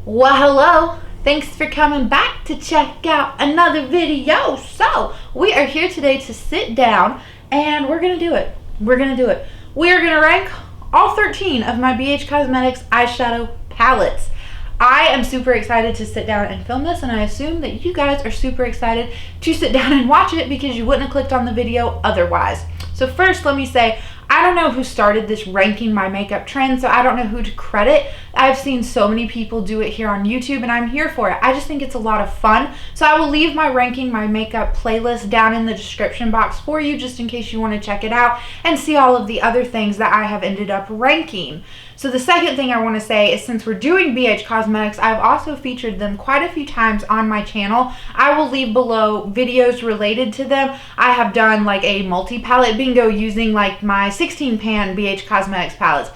Well, hello. Thanks for coming back to check out another video. So, we are here today to sit down and we're going to do it. We are going to rank all 13 of my BH Cosmetics eyeshadow palettes. I am super excited to sit down and film this, and I assume that you guys are super excited to sit down and watch it because you wouldn't have clicked on the video otherwise. So first, let me say, I don't know who started this ranking my makeup trend, so I don't know who to credit. I've seen so many people do it here on YouTube, and I'm here for it. I just think it's a lot of fun. So I will leave my ranking my makeup playlist down in the description box for you, just in case you want to check it out and see all of the other things that I have ended up ranking. So the second thing I want to say is, since we're doing BH Cosmetics, I've also featured them quite a few times on my channel. I will leave below videos related to them. I have done like a multi-palette bingo using like my 16 pan BH Cosmetics palettes.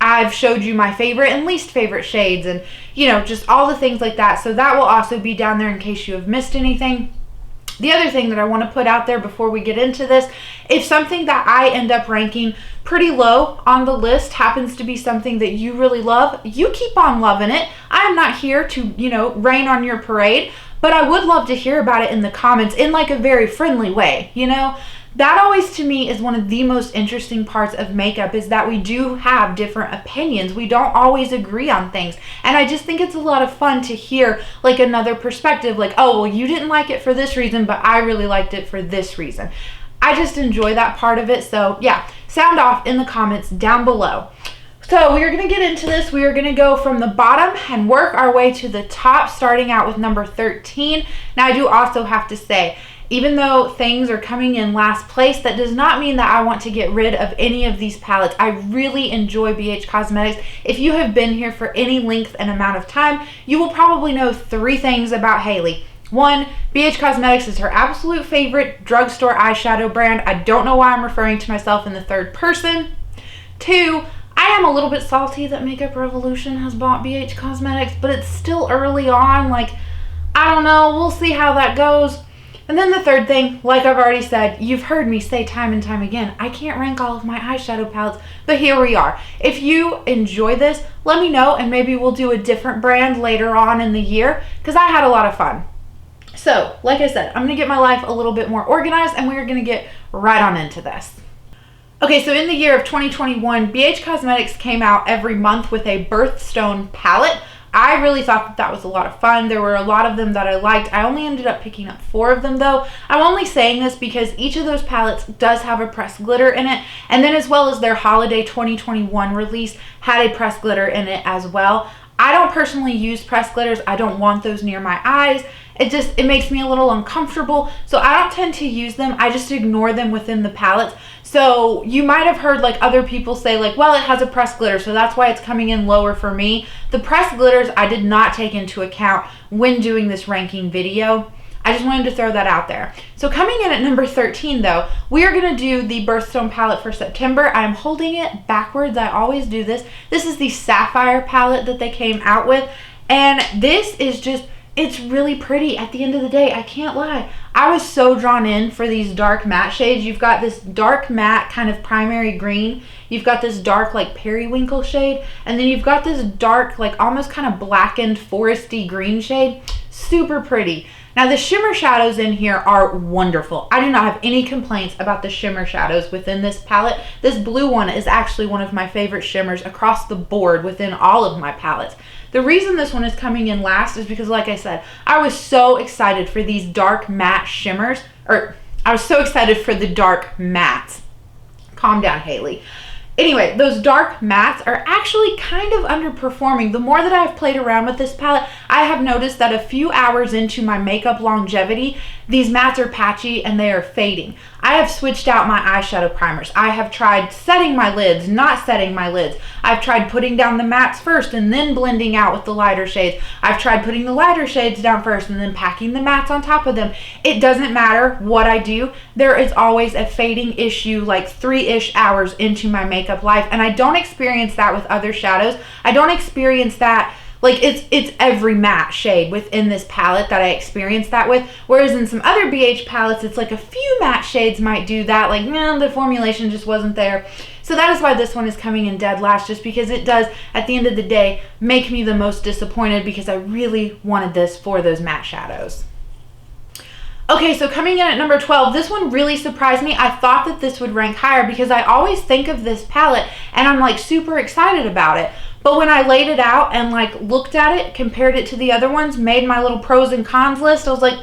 I've showed you my favorite and least favorite shades and, you know, just all the things like that. So that will also be down there in case you have missed anything. The other thing that I want to put out there before we get into this, if something that I end up ranking pretty low on the list happens to be something that you really love, you keep on loving it. I'm not here to, you know, rain on your parade, but I would love to hear about it in the comments in like a very friendly way, you know? That always to me is one of the most interesting parts of makeup, is that we do have different opinions. We don't always agree on things. And I just think it's a lot of fun to hear like another perspective, like, oh, well, you didn't like it for this reason, but I really liked it for this reason. I just enjoy that part of it. So yeah, sound off in the comments down below. So we are going to get into this. We are going to go from the bottom and work our way to the top, starting out with number 13. Now I do also have to say, even though things are coming in last place, that does not mean that I want to get rid of any of these palettes. I really enjoy BH Cosmetics. If you have been here for any length and amount of time, you will probably know 3 things about Haley. 1, BH Cosmetics is her absolute favorite drugstore eyeshadow brand. I don't know why I'm referring to myself in the third person. 2, I am a little bit salty that Makeup Revolution has bought BH Cosmetics, but it's still early on. Like, I don't know. We'll see how that goes. And then the third thing, like I've already said, you've heard me say time and time again, I can't rank all of my eyeshadow palettes, but here we are. If you enjoy this, let me know, and maybe we'll do a different brand later on in the year, because I had a lot of fun. So, like I said, I'm going to get my life a little bit more organized, and we're going to get right on into this. Okay, so in the year of 2021, BH Cosmetics came out every month with a birthstone palette. I really thought that that was a lot of fun. There were a lot of them that I liked. I only ended up picking up 4 of them though. I'm only saying this because each of those palettes does have a pressed glitter in it, and then as well as their holiday 2021 release had a pressed glitter in it as well. I don't personally use pressed glitters. I don't want those near my eyes. It makes me a little uncomfortable, so I don't tend to use them. I just ignore them within the palettes. So you might have heard like other people say like, well, it has a pressed glitter, so that's why it's coming in lower for me. The pressed glitters I did not take into account when doing this ranking video. I just wanted to throw that out there. So coming in at number 13 though, we are going to do the Birthstone palette for September. I'm holding it backwards. I always do this. This is the Sapphire palette that they came out with. And this is just, it's really pretty at the end of the day. I can't lie. I was so drawn in for these dark matte shades. You've got this dark matte kind of primary green. You've got this dark like periwinkle shade. And then you've got this dark like almost kind of blackened foresty green shade. Super pretty. Now the shimmer shadows in here are wonderful. I do not have any complaints about the shimmer shadows within this palette. This blue one is actually one of my favorite shimmers across the board within all of my palettes. The reason this one is coming in last is because, like I said, I was so excited for these dark matte shimmers, or I was so excited for the dark mattes. Calm down, Haley. Anyway, those dark mattes are actually kind of underperforming. The more that I've played around with this palette, I have noticed that a few hours into my makeup longevity, these mattes are patchy and they are fading. I have switched out my eyeshadow primers. I have tried setting my lids, not setting my lids. I've tried putting down the mattes first and then blending out with the lighter shades. I've tried putting the lighter shades down first and then packing the mattes on top of them. It doesn't matter what I do. There is always a fading issue like 3-ish hours into my makeup life, and I don't experience that with other shadows. I don't experience that. Like, it's every matte shade within this palette that I experience that with. Whereas in some other BH palettes, it's like a few matte shades might do that. Like, the formulation just wasn't there. So that is why this one is coming in dead last, just because it does, at the end of the day, make me the most disappointed because I really wanted this for those matte shadows. Okay, so coming in at number 12, this one really surprised me. I thought that this would rank higher because I always think of this palette and I'm like super excited about it. But when I laid it out and like looked at it, compared it to the other ones, made my little pros and cons list, I was like,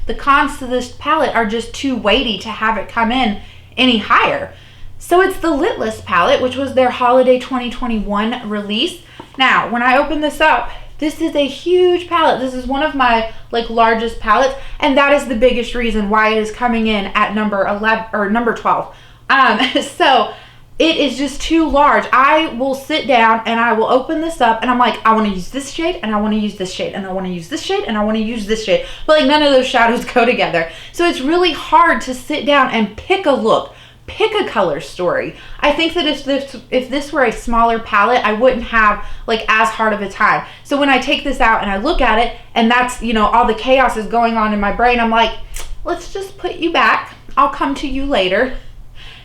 the cons to this palette are just too weighty to have it come in any higher. So it's the Litless palette, which was their holiday 2021 release. Now, when I open this up, this is a huge palette. This is one of my like largest palettes, and that is the biggest reason why it is coming in at number 11 or number 12. So it is just too large. I will sit down and I will open this up and I'm like, I want to use this shade and I want to use this shade and I want to use this shade and I want to use this shade. But like none of those shadows go together. So it's really hard to sit down and pick a look, pick a color story. I think that if this were a smaller palette, I wouldn't have like as hard of a time. So when I take this out and I look at it and that's, you know, all the chaos is going on in my brain, I'm like, let's just put you back. I'll come to you later.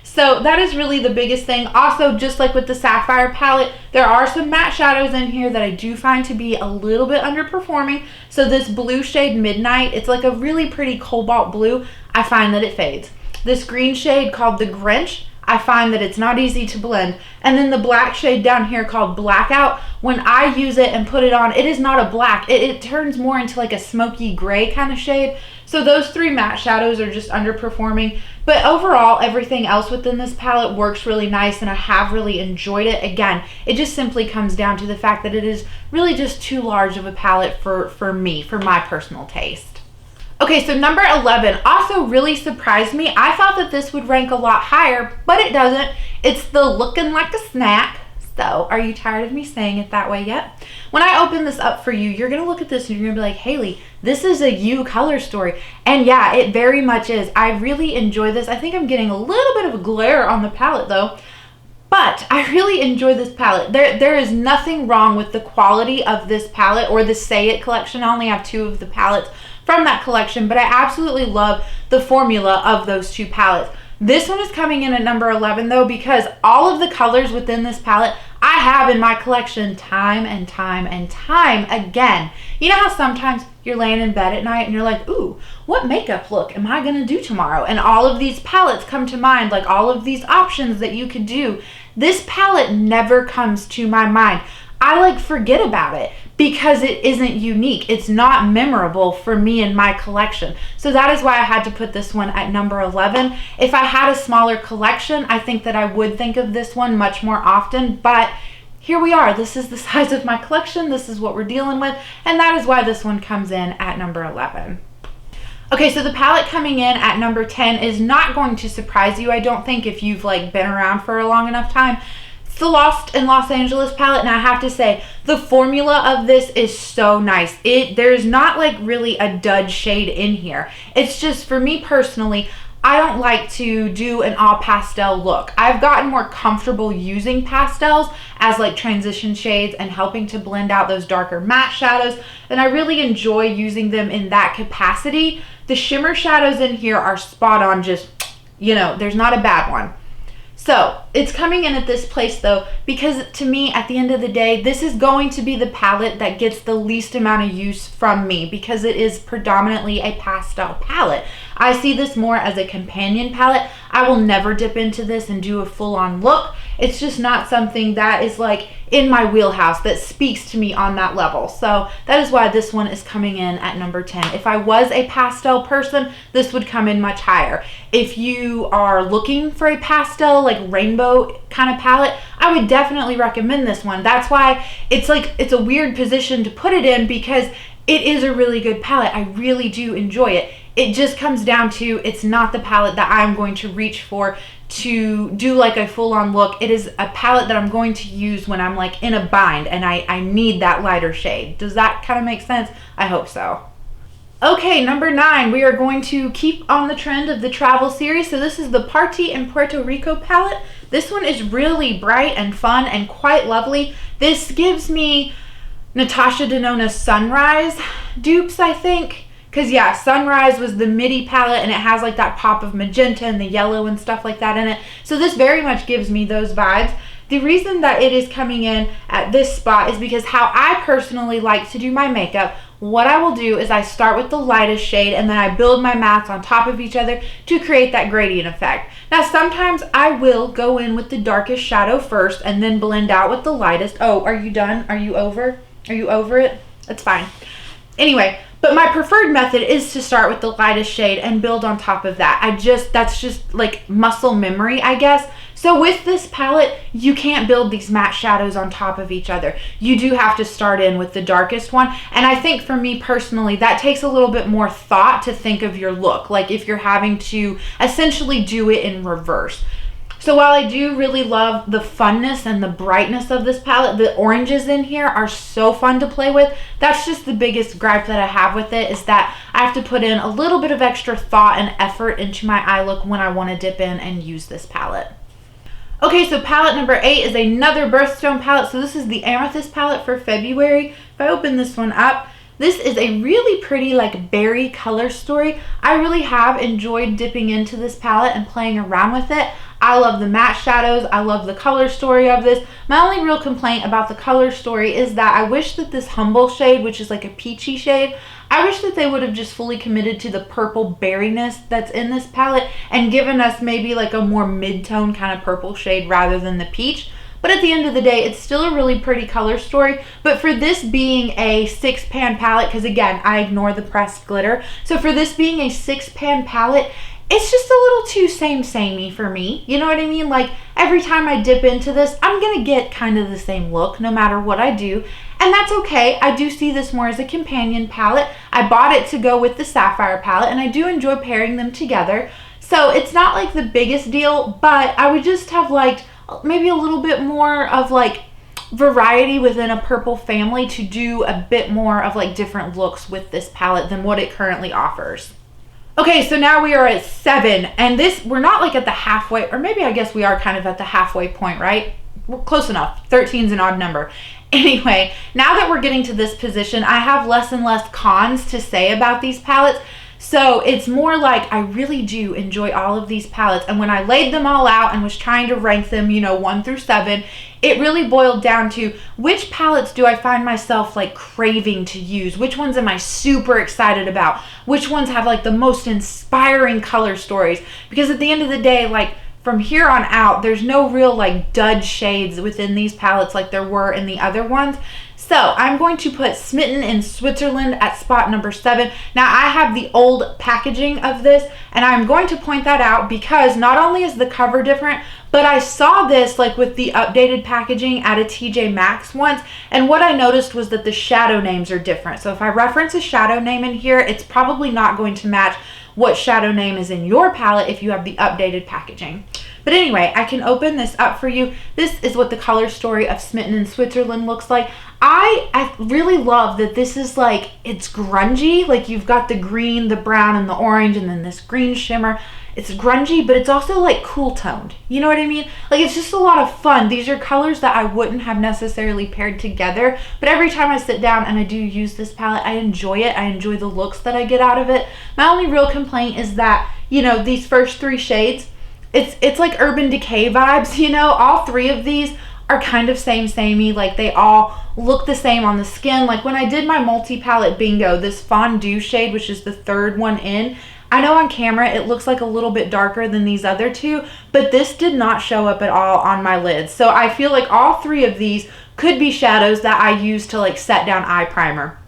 So that is really the biggest thing. Also, just like with the Sapphire palette, there are some matte shadows in here that I do find to be a little bit underperforming. So this blue shade Midnight, it's like a really pretty cobalt blue. I find that it fades. This green shade called the Grinch, I find that it's not easy to blend. And then the black shade down here called Blackout, when I use it and put it on, it is not a black. It turns more into like a smoky gray kind of shade. So those three matte shadows are just underperforming. But overall, everything else within this palette works really nice and I have really enjoyed it. Again, it just simply comes down to the fact that it is really just too large of a palette for me, for my personal taste. Okay, so number 11 also really surprised me. I thought that this would rank a lot higher, but it doesn't. It's the Looking Like a Snack. So, are you tired of me saying it that way yet? When I open this up for you, you're going to look at this and you're going to be like, Haley, this is a you color story. And yeah, it very much is. I really enjoy this. I think I'm getting a little bit of a glare on the palette though. But I really enjoy this palette. There is nothing wrong with the quality of this palette or the Say It collection. I only have 2 of the palettes from that collection, but I absolutely love the formula of those 2 palettes. This one is coming in at number 11 though, because all of the colors within this palette I have in my collection time and time and time again. You know how sometimes you're laying in bed at night and you're like, ooh, what makeup look am I gonna do tomorrow? And all of these palettes come to mind, like all of these options that you could do. This palette never comes to my mind. I like forget about it because it isn't unique. It's not memorable for me in my collection. So that is why I had to put this one at number 11. If I had a smaller collection, I think that I would think of this one much more often, but here we are. This is the size of my collection. This is what we're dealing with, and that is why this one comes in at number 11. Okay, so the palette coming in at number 10 is not going to surprise you, I don't think, if you've like been around for a long enough time. It's the Lost in Los Angeles palette, and I have to say, the formula of this is so nice. There's not like really a dud shade in here. It's just, for me personally, I don't like to do an all pastel look. I've gotten more comfortable using pastels as like transition shades and helping to blend out those darker matte shadows, and I really enjoy using them in that capacity. The shimmer shadows in here are spot on, just, you know, there's not a bad one. So it's coming in at this place though, because to me, at the end of the day, this is going to be the palette that gets the least amount of use from me because it is predominantly a pastel palette. I see this more as a companion palette. I will never dip into this and do a full-on look. It's just not something that is like in my wheelhouse that speaks to me on that level. So that is why this one is coming in at number 10. If I was a pastel person, this would come in much higher. If you are looking for a pastel, like rainbow kind of palette, I would definitely recommend this one. That's why it's like, it's a weird position to put it in because it is a really good palette. I really do enjoy it. It just comes down to, it's not the palette that I'm going to reach for to do like a full-on look. It is a palette that I'm going to use when I'm like in a bind and I need that lighter shade. Does that kind of make sense? I hope so. Okay, number 9, we are going to keep on the trend of the travel series. So this is the Party in Puerto Rico palette. This one is really bright and fun and quite lovely. This gives me Natasha Denona's Sunrise dupes, I think, Because yeah, Sunrise was the midi palette, and it has like that pop of magenta and the yellow and stuff like that in it. So this very much gives me those vibes. The reason that it is coming in at this spot is because how I personally like to do my makeup, what I will do is I start with the lightest shade and then I build my mattes on top of each other to create that gradient effect. Now sometimes I will go in with the darkest shadow first and then blend out with the lightest. Oh, are you done? Are you over? Are you over it? It's fine. Anyway, but my preferred method is to start with the lightest shade and build on top of that. That's just like muscle memory, I guess. So with this palette, you can't build these matte shadows on top of each other. You do have to start in with the darkest one. And I think for me personally, that takes a little bit more thought to think of your look. Like if you're having to essentially do it in reverse. So while I do really love the funness and the brightness of this palette, the oranges in here are so fun to play with. That's just the biggest gripe that I have with it, is that I have to put in a little bit of extra thought and effort into my eye look when I want to dip in and use this palette. Okay, so palette number 8 is another birthstone palette. So this is the Amethyst palette for February. If I open this one up, this is a really pretty like berry color story. I really have enjoyed dipping into this palette and playing around with it. I love the matte shadows. I love the color story of this. My only real complaint about the color story is that I wish that this Humble shade, which is like a peachy shade, I wish that they would have just fully committed to the purple berryness that's in this palette and given us maybe like a more mid-tone kind of purple shade rather than the peach. But at the end of the day, it's still a really pretty color story. But for this being a 6-pan palette, because again, I ignore the pressed glitter. So for this being a 6-pan palette, it's just a little too samey for me. You know what I mean? Like every time I dip into this, I'm going to get kind of the same look no matter what I do. And that's okay. I do see this more as a companion palette. I bought it to go with the Sapphire palette, and I do enjoy pairing them together. So it's not like the biggest deal, but I would just have liked maybe a little bit more of like variety within a purple family to do a bit more of like different looks with this palette than what it currently offers. Okay, so now we are at 7, and this, we're not like at the halfway, or maybe I guess we are kind of at the halfway point, right? We're close enough. 13 is an odd number. Anyway, now that we're getting to this position, I have less and less cons to say about these palettes. So it's more like I really do enjoy all of these palettes. And when I laid them all out and was trying to rank them, 1 through 7, it really boiled down to which palettes do I find myself like craving to use? Which ones am I super excited about? Which ones have like the most inspiring color stories? Because at the end of the day, like from here on out, there's no real like dud shades within these palettes like there were in the other ones. So I'm going to put Smitten in Switzerland at spot number 7. Now I have the old packaging of this, and I'm going to point that out because not only is the cover different, but I saw this like with the updated packaging at a TJ Maxx once, and what I noticed was that the shadow names are different. So if I reference a shadow name in here, it's probably not going to match what shadow name is in your palette if you have the updated packaging. But anyway, I can open this up for you. This is what the color story of Smitten in Switzerland looks like. I really love that this is like, it's grungy. Like you've got the green, the brown, and the orange, and then this green shimmer. It's grungy, but it's also like cool toned. You know what I mean? Like it's just a lot of fun. These are colors that I wouldn't have necessarily paired together, but every time I sit down and I do use this palette, I enjoy it. I enjoy the looks that I get out of it. My only real complaint is that, these first 3 shades, it's like Urban Decay vibes, all 3 of these are kind of samey, like they all look the same on the skin. Like when I did my multi-palette bingo, this Fondue shade, which is the 3rd one in, I know on camera it looks like a little bit darker than these other 2, but this did not show up at all on my lids. So I feel like all 3 of these could be shadows that I use to like set down eye primer.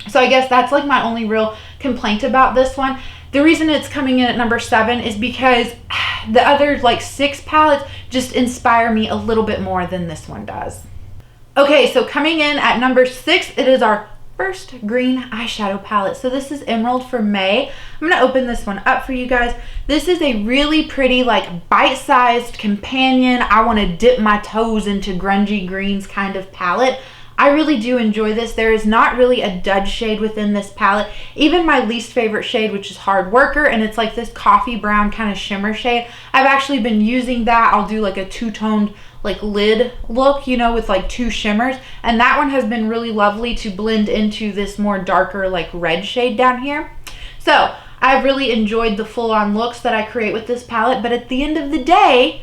So I guess that's like my only real complaint about this one. The reason it's coming in at number 7 is because the other like 6 palettes just inspire me a little bit more than this one does. Okay, so coming in at number 6, it is our first green eyeshadow palette. So this is Emerald for May. I'm gonna open this one up for you guys. This is a really pretty like bite-sized companion, I wanna dip my toes into grungy greens kind of palette. I really do enjoy this. There is not really a dud shade within this palette. Even my least favorite shade, which is Hard Worker, and it's like this coffee brown kind of shimmer shade. I've actually been using that. I'll do like a 2-toned like lid look, with like 2 shimmers. And that one has been really lovely to blend into this more darker like red shade down here. So I've really enjoyed the full-on looks that I create with this palette, but at the end of the day,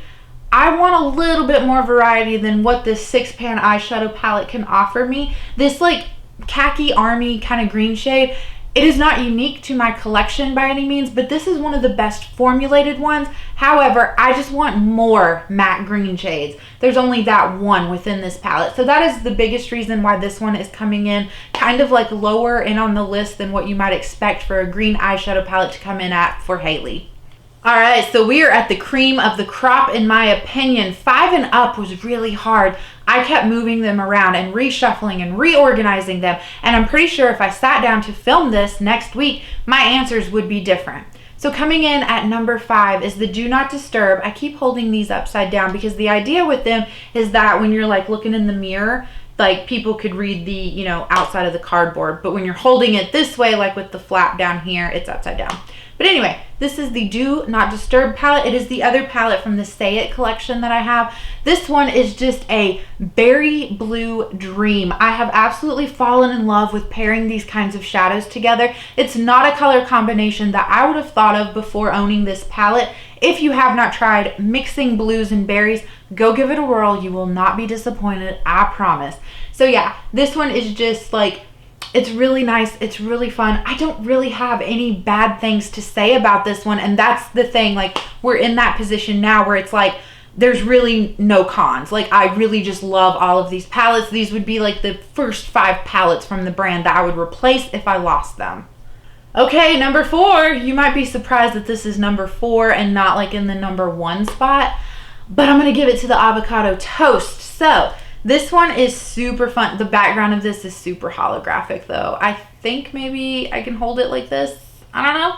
I want a little bit more variety than what this 6-pan eyeshadow palette can offer me. This like khaki army kind of green shade, it is not unique to my collection by any means, but this is one of the best formulated ones. However, I just want more matte green shades. There's only that one within this palette. So that is the biggest reason why this one is coming in kind of like lower in on the list than what you might expect for a green eyeshadow palette to come in at for Haley. All right, so we are at the cream of the crop in my opinion. 5 and up was really hard. I kept moving them around and reshuffling and reorganizing them, and I'm pretty sure if I sat down to film this next week, my answers would be different. So coming in at number 5 is the Do Not Disturb. I keep holding these upside down because the idea with them is that when you're like looking in the mirror, like people could read the, you know, outside of the cardboard, but when you're holding it this way, like with the flap down here, it's upside down. But anyway, this is the Do Not Disturb palette. It is the other palette from the Say It collection that I have. This one is just a berry blue dream. I have absolutely fallen in love with pairing these kinds of shadows together. It's not a color combination that I would have thought of before owning this palette. If you have not tried mixing blues and berries, go give it a whirl. You will not be disappointed, I promise. So yeah, this one is just like, it's really nice. It's really fun. I don't really have any bad things to say about this one. And that's the thing, like we're in that position now where it's like, there's really no cons. Like I really just love all of these palettes. These would be like the first 5 palettes from the brand that I would replace if I lost them. Okay, number 4. You might be surprised that this is number 4 and not like in the number 1 spot, but I'm gonna give it to the Avocado Toast. So this one is super fun. The background of this is super holographic though. I think maybe I can hold it like this. I don't know.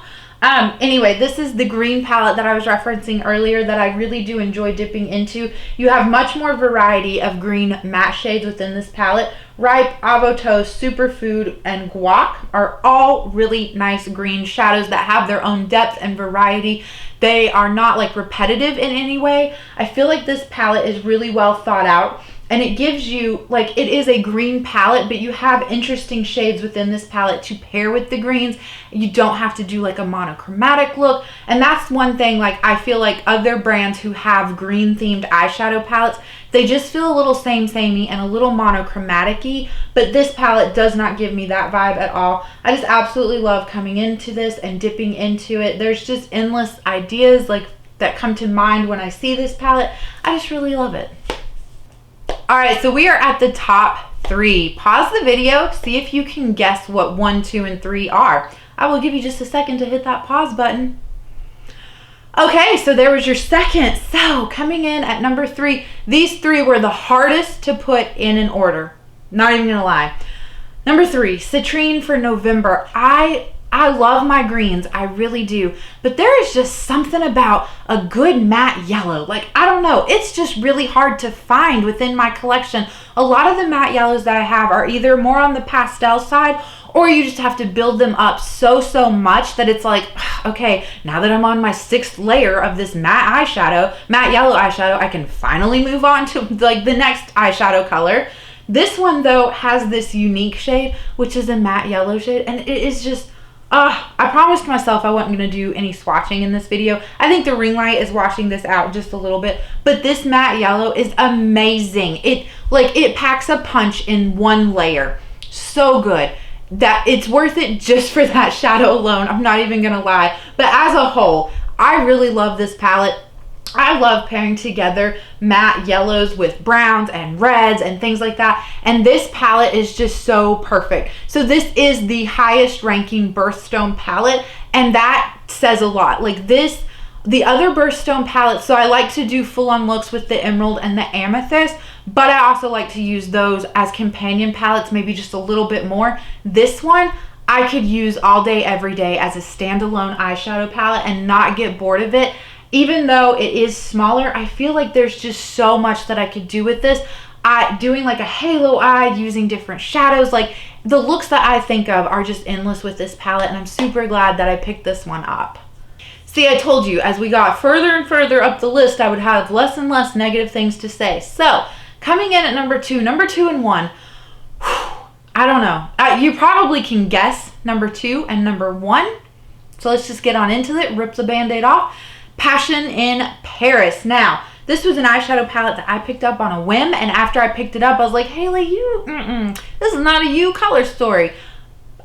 Anyway, this is the green palette that I was referencing earlier that I really do enjoy dipping into. You have much more variety of green matte shades within this palette. Ripe, Avocado Toast, Superfood, and Guac are all really nice green shadows that have their own depth and variety. They are not like repetitive in any way. I feel like this palette is really well thought out. And it gives you, like, it is a green palette, but you have interesting shades within this palette to pair with the greens. You don't have to do like a monochromatic look. And that's one thing, like, I feel like other brands who have green themed eyeshadow palettes, they just feel a little samey and a little monochromatic-y, but this palette does not give me that vibe at all. I just absolutely love coming into this and dipping into it. There's just endless ideas like that come to mind when I see this palette. I just really love it. All right, so we are at the top 3. Pause the video, see if you can guess what 1, 2, and 3 are. I will give you just a second to hit that pause button. Okay, so there was your second. So coming in at number 3, these 3 were the hardest to put in an order. Not even gonna lie. Number 3, Citrine for November. I love my greens, I really do, but there is just something about a good matte yellow. Like, I don't know, it's just really hard to find within my collection. A lot of the matte yellows that I have are either more on the pastel side, or you just have to build them up so much that it's like, okay, now that I'm on my 6th layer of this matte yellow eyeshadow, I can finally move on to like the next eyeshadow color. This one though has this unique shade, which is a matte yellow shade, and it is just, I promised myself I wasn't going to do any swatching in this video. I think the ring light is washing this out just a little bit, but this matte yellow is amazing. It packs a punch in one layer. So good that it's worth it just for that shadow alone. I'm not even going to lie. But as a whole, I really love this palette. I love pairing together matte yellows with browns and reds and things like that. And this palette is just so perfect. So this is the highest ranking birthstone palette, and that says a lot. Like this, the other birthstone palettes, so I like to do full-on looks with the emerald and the amethyst, but I also like to use those as companion palettes, maybe just a little bit more. This one, I could use all day, every day as a standalone eyeshadow palette and not get bored of it. Even though it is smaller, I feel like there's just so much that I could do with this. Doing like a halo eye, using different shadows, like the looks that I think of are just endless with this palette, and I'm super glad that I picked this one up. See, I told you, as we got further and further up the list, I would have less and less negative things to say. So, coming in at number 2 and 1, I don't know. You probably can guess number 2 and number 1. So let's just get on into it, rip the band-aid off. Passion in Paris. Now, this was an eyeshadow palette that I picked up on a whim, and after I picked it up, I was like, Haley, this is not a you color story.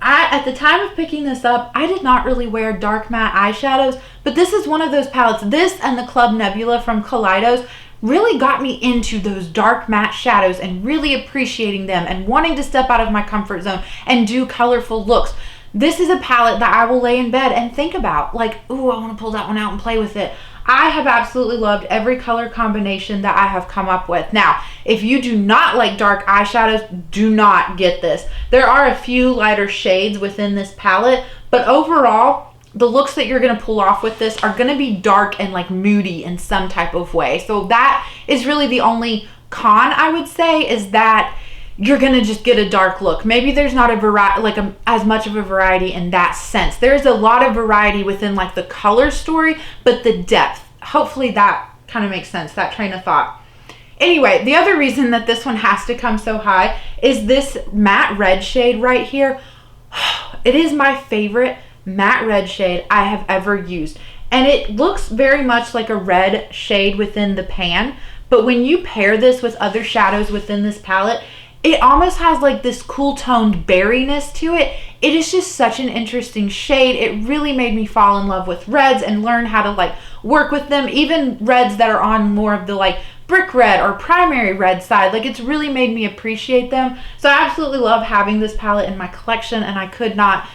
At the time of picking this up, I did not really wear dark matte eyeshadows, but this is one of those palettes. This and the Club Nebula from Kaleidos really got me into those dark matte shadows and really appreciating them and wanting to step out of my comfort zone and do colorful looks. This is a palette that I will lay in bed and think about, like, ooh, I want to pull that one out and play with it. I have absolutely loved every color combination that I have come up with. Now, if you do not like dark eyeshadows, do not get this. There are a few lighter shades within this palette, but overall, the looks that you're going to pull off with this are going to be dark and like moody in some type of way. So that is really the only con I would say, is that you're going to just get a dark look. Maybe there's not a variety, as much of a variety in that sense. There's a lot of variety within like the color story, but the depth, hopefully that kind of makes sense, that train of thought. Anyway, the other reason that this one has to come so high is this matte red shade right here. It is my favorite matte red shade I have ever used. And it looks very much like a red shade within the pan, but when you pair this with other shadows within this palette, it almost has like this cool toned berryness to it. It is just such an interesting shade. It really made me fall in love with reds and learn how to like work with them. Even reds that are on more of the like brick red or primary red side, like it's really made me appreciate them. So I absolutely love having this palette in my collection, and I could not,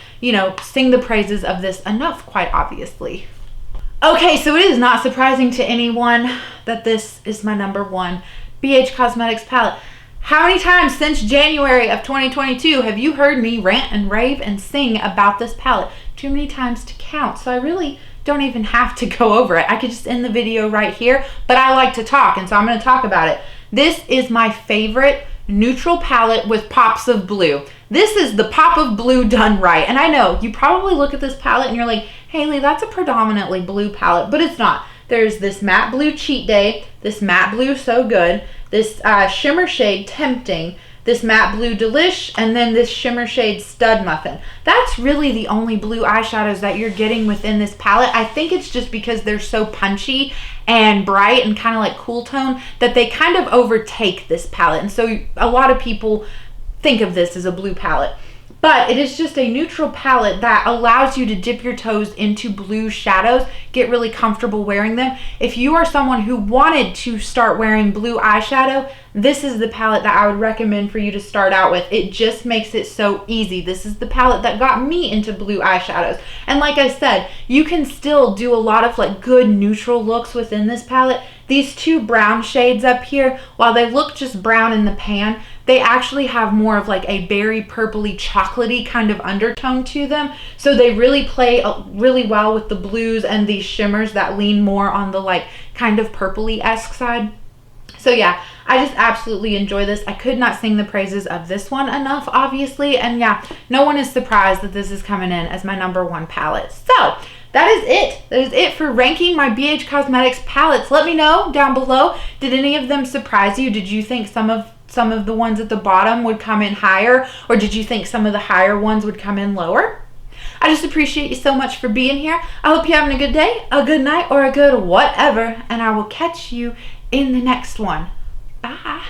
sing the praises of this enough, quite obviously. Okay, so it is not surprising to anyone that this is my number one BH Cosmetics palette. How many times since January of 2022 have you heard me rant and rave and sing about this palette? Too many times to count, so I really don't even have to go over it. I could just end the video right here, but I like to talk, and so I'm going to talk about it. This is my favorite neutral palette with pops of blue. This is the pop of blue done right, and I know you probably look at this palette and you're like, Haley, that's a predominantly blue palette, but it's not. There's this matte blue Cheat Day, this matte blue So Good, this shimmer shade Tempting, this matte blue Delish, and then this shimmer shade Stud Muffin. That's really the only blue eyeshadows that you're getting within this palette. I think it's just because they're so punchy and bright and kind of like cool tone that they kind of overtake this palette. And so a lot of people think of this as a blue palette. But it is just a neutral palette that allows you to dip your toes into blue shadows, get really comfortable wearing them. If you are someone who wanted to start wearing blue eyeshadow, this is the palette that I would recommend for you to start out with. It just makes it so easy. This is the palette that got me into blue eyeshadows. And like I said, you can still do a lot of like good neutral looks within this palette. These two brown shades up here, while they look just brown in the pan, they actually have more of like a berry purpley chocolatey kind of undertone to them. So they really play really well with the blues and these shimmers that lean more on the like kind of purpley-esque side. So yeah, I just absolutely enjoy this. I could not sing the praises of this one enough, obviously. And yeah, no one is surprised that this is coming in as my number one palette. So that is it. That is it for ranking my BH Cosmetics palettes. Let me know down below, did any of them surprise you? Did you think some of the ones at the bottom would come in higher, or did you think some of the higher ones would come in lower? I just appreciate you so much for being here. I hope you're having a good day, a good night, or a good whatever, and I will catch you in the next one. Bye.